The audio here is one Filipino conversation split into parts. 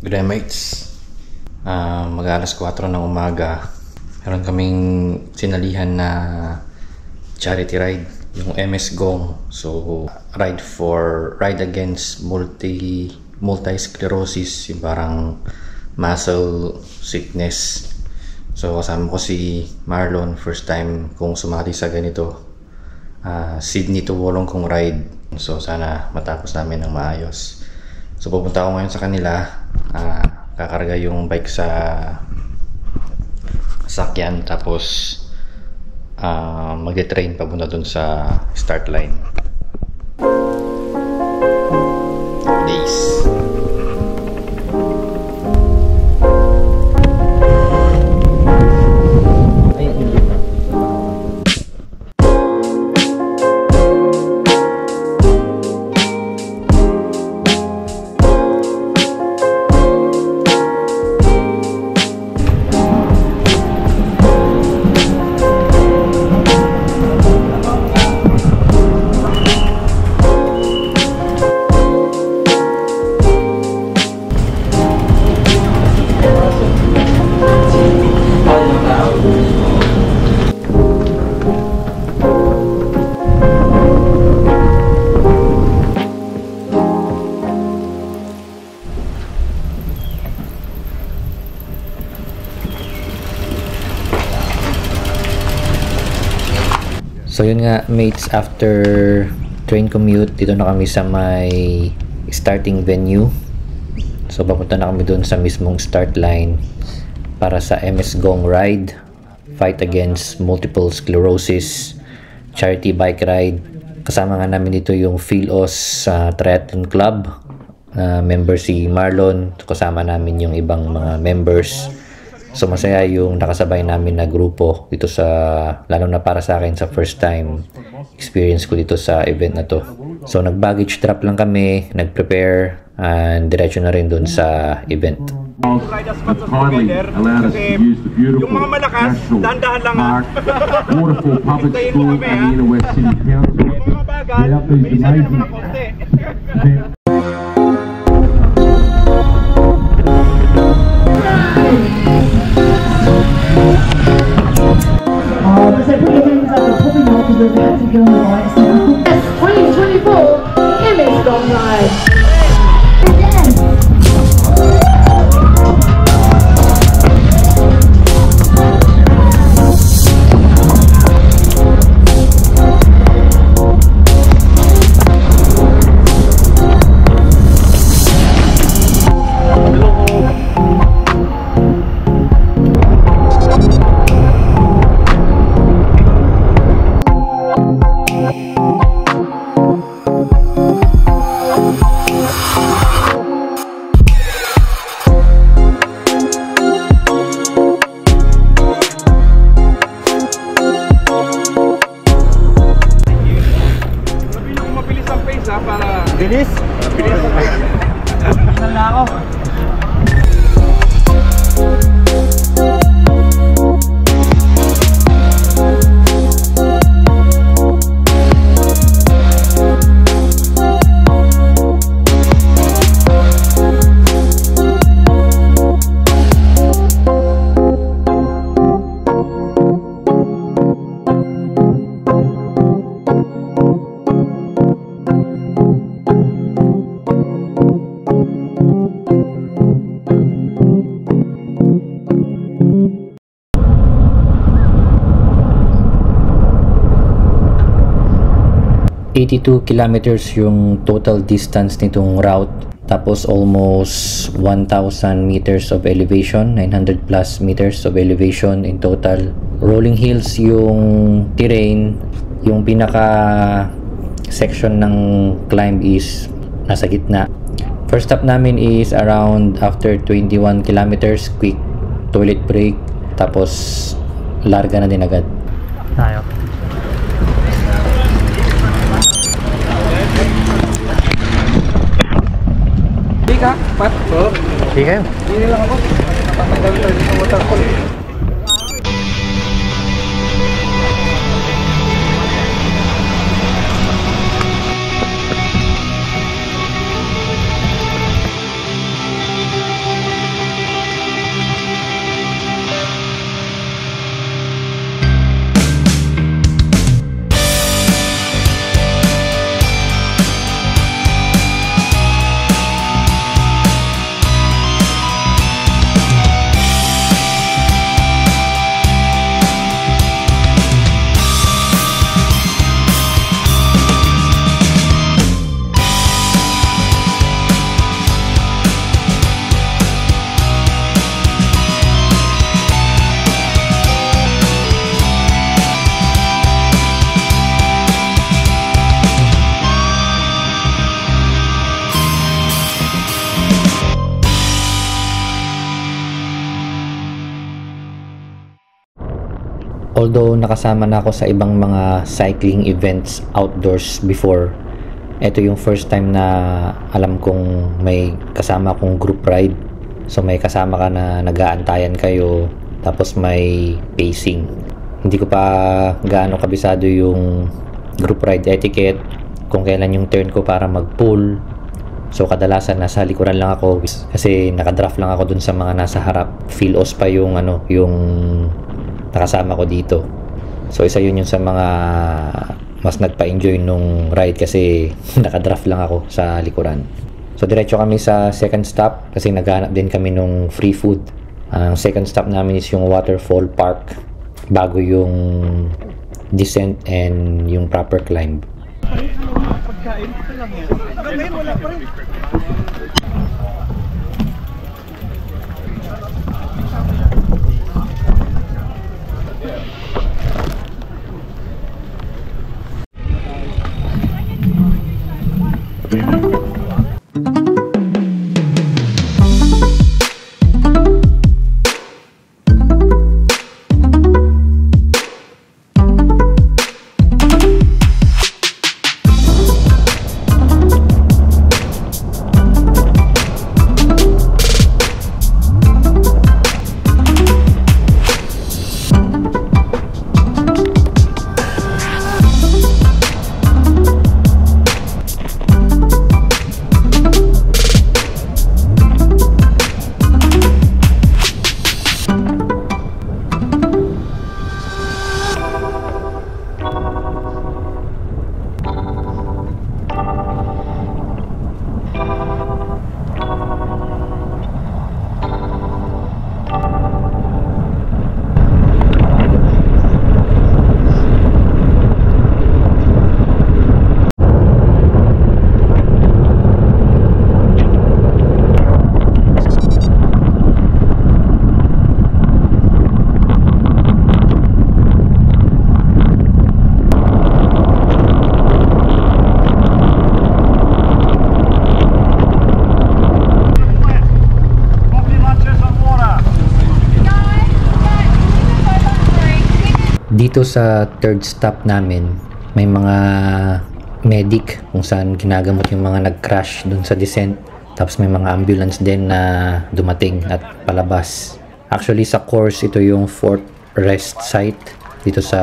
Good day, mates. Mag-alas 4 ng umaga. Meron kaming sinalihan na charity ride, yung MS Gong. So, ride against multi-sclerosis, yung parang muscle sickness. So, kasama ko si Marlon, first time kong sumali sa ganito. Sydney to Wollongong ride. So, sana matapos namin ng maayos. So, pupunta ako ngayon sa kanila. Kakarga yung bike sa sakyan, tapos magde-train papunta dun sa start line. Days. So yun nga, mates, after train commute, dito na kami sa may starting venue. So papunta na kami dun sa mismong start line para sa MS Gong ride, fight against multiple sclerosis, charity bike ride. Kasama nga namin dito yung Philos Triathlon Club, member si Marlon. Kasama namin yung ibang mga members. So masaya yung nakasabay namin na grupo dito sa, lalo na para sa akin, sa first time experience ko dito sa event na to. So nag-baggage drop lang kami, nag-prepare, and diretso na rin dun sa event. Yung mga malakas, dahan-dahan lang ha. Hintayin mo kami ha. Yung mga bagal, may isa na naman na konti. Because I put your hands up and probably not because we're about to go on the lights now. Yes, 2024 MS Gong Ride. Bilis? Bilis na ako. Kilometers yung total distance nitong route, tapos almost 1,000 meters of elevation, 900 plus meters of elevation in total. Rolling hills yung terrain. Yung pinaka section ng climb is nasa gitna. First stop namin is around after 21 kilometers, quick toilet break, tapos larga na din agad tayo. Ka, Pat? Oo. Hindi kayo. Hindi lang ako. Tatanggal tayo sa waterfall. Although nakasama na ako sa ibang mga cycling events outdoors before, ito yung first time na alam kong may kasama akong group ride. So may kasama ka na nag-aantayan kayo, tapos may pacing. Hindi ko pa gaano kabisado yung group ride etiquette, kung kailan yung turn ko para mag-pull. So kadalasan nasa likuran lang ako kasi nakadraft lang ako dun sa mga nasa harap. Filos pa yung yung nakasama ko dito. So isa yun yung sa mga mas nagpa-enjoy nung ride kasi nakadraft lang ako sa likuran. So diretso kami sa second stop kasi naghahanap din kami nung free food. Ang second stop namin is yung Waterfall Park bago yung descent and yung proper climb. Pagkain ito lang yan. Ngayon wala pa rin. Dito sa third stop namin, may mga medic kung saan ginagamot yung mga nag-crash dun sa descent. Tapos may mga ambulance din na dumating at palabas. Actually sa course, ito yung fourth rest site dito sa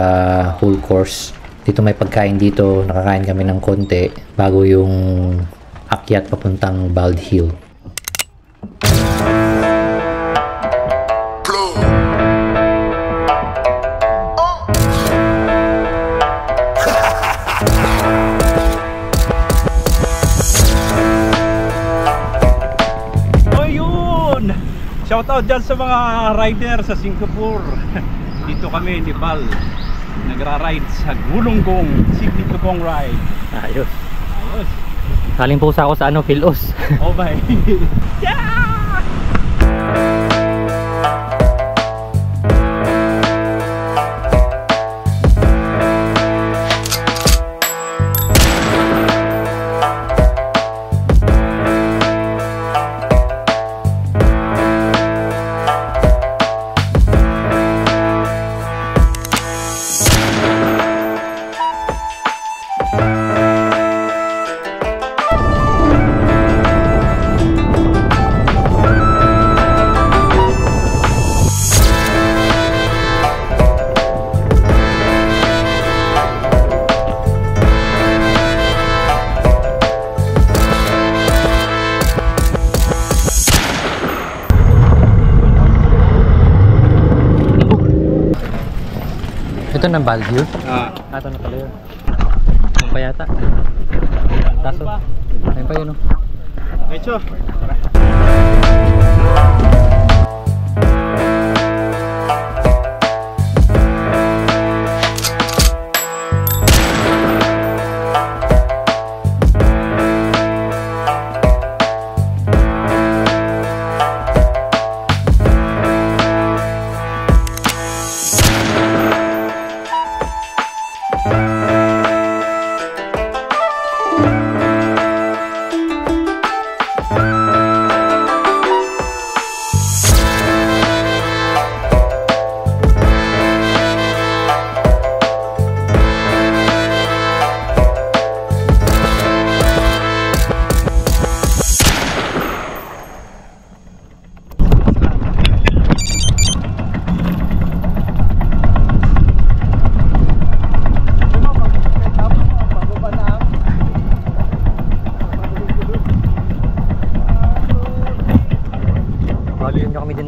whole course. Dito may pagkain dito, nakakain kami ng konti bago yung akyat papuntang Bald Hill. Shoutout dyan sa mga rider sa Singapore. Dito kami ni Val nagra-ride sa Gulunggong Siglitugong Ride. Ayos. Ayos. Kaling pusa ako sa Filos. Oh my. Yeah! Ito na Bald Hill? Ito na pala yun. Ano pa yata? Taso. Ayun pa yun o. Medyo.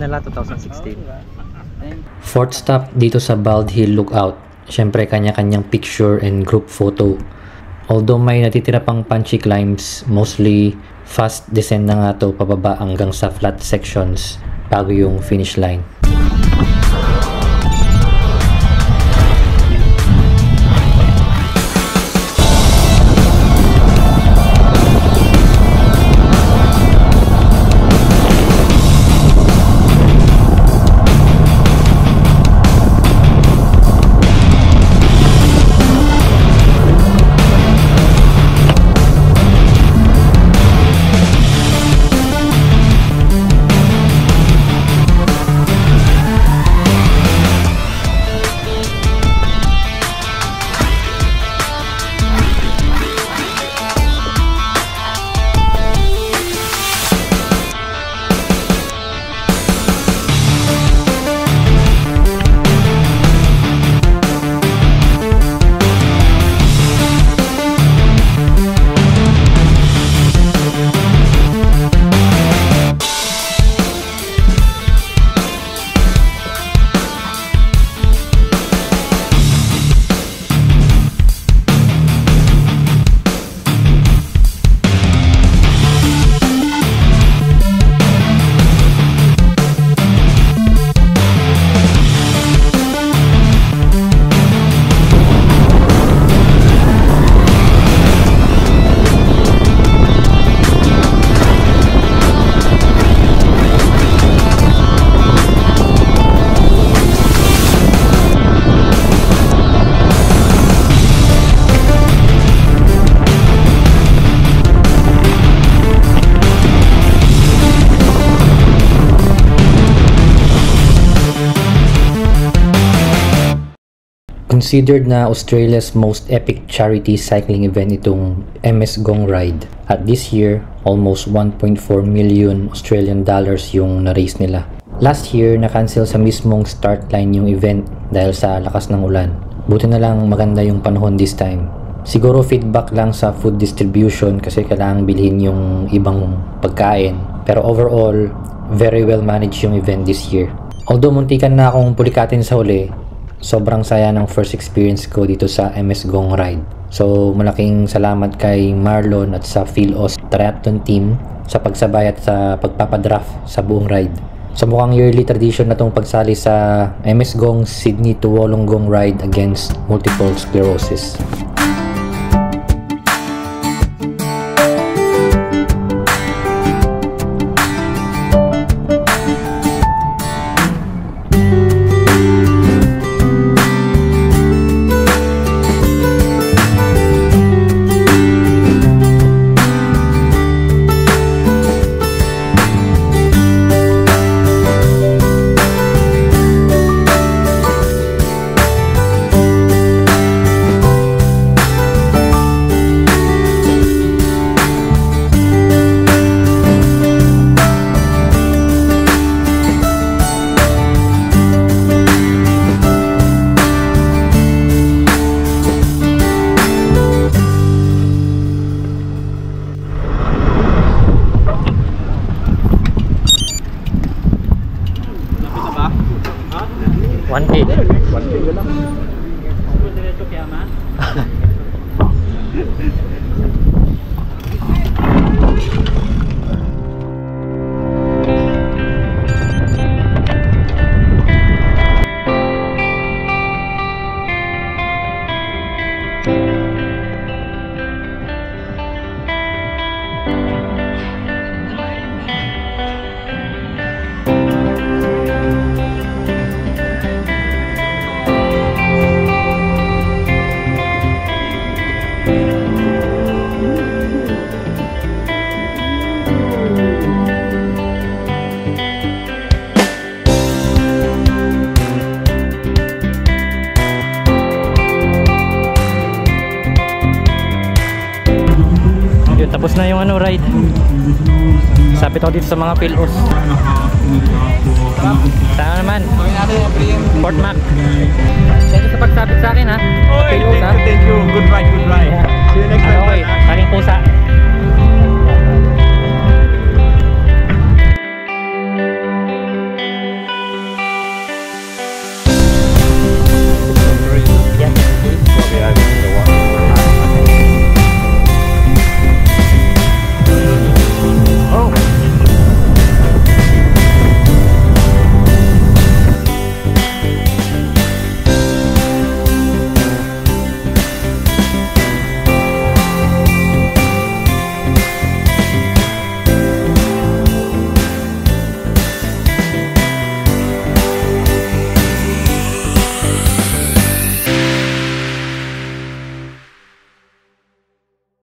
nila 2016. Fourth stop dito sa Bald Hill Lookout. Siyempre kanya-kanyang picture and group photo. Although may natitira pang punchy climbs, mostly fast descent na nga to pababa hanggang sa flat sections bago yung finish line. Considered na Australia's most epic charity cycling event itong MS Gong Ride. At this year, almost 1.4 million Australian dollars yung na-raise nila. Last year, na-cancel sa mismong start line yung event dahil sa lakas ng ulan. Buti na lang maganda yung panahon this time. Siguro feedback lang sa food distribution kasi kailangang bilhin yung ibang pagkain. Pero overall, very well managed yung event this year. Although muntikan na akong pulikatin sa huli, sobrang saya ng first experience ko dito sa MS Gong Ride. So malaking salamat kay Marlon at sa PhilAus Triathlon team sa pagsabay at sa pagpapadraft sa buong ride. So mukhang yearly tradition na tong pagsali sa MS Gong Sydney to Wollongong Ride against multiple sclerosis. Tapos na yung ride. Sapit ako dito sa mga PhilAus. Saan naman? Port Mac. Thank you sa pagsapit sa akin ha. Thank you. Good ride. See you next time. Okay, kaling pusa.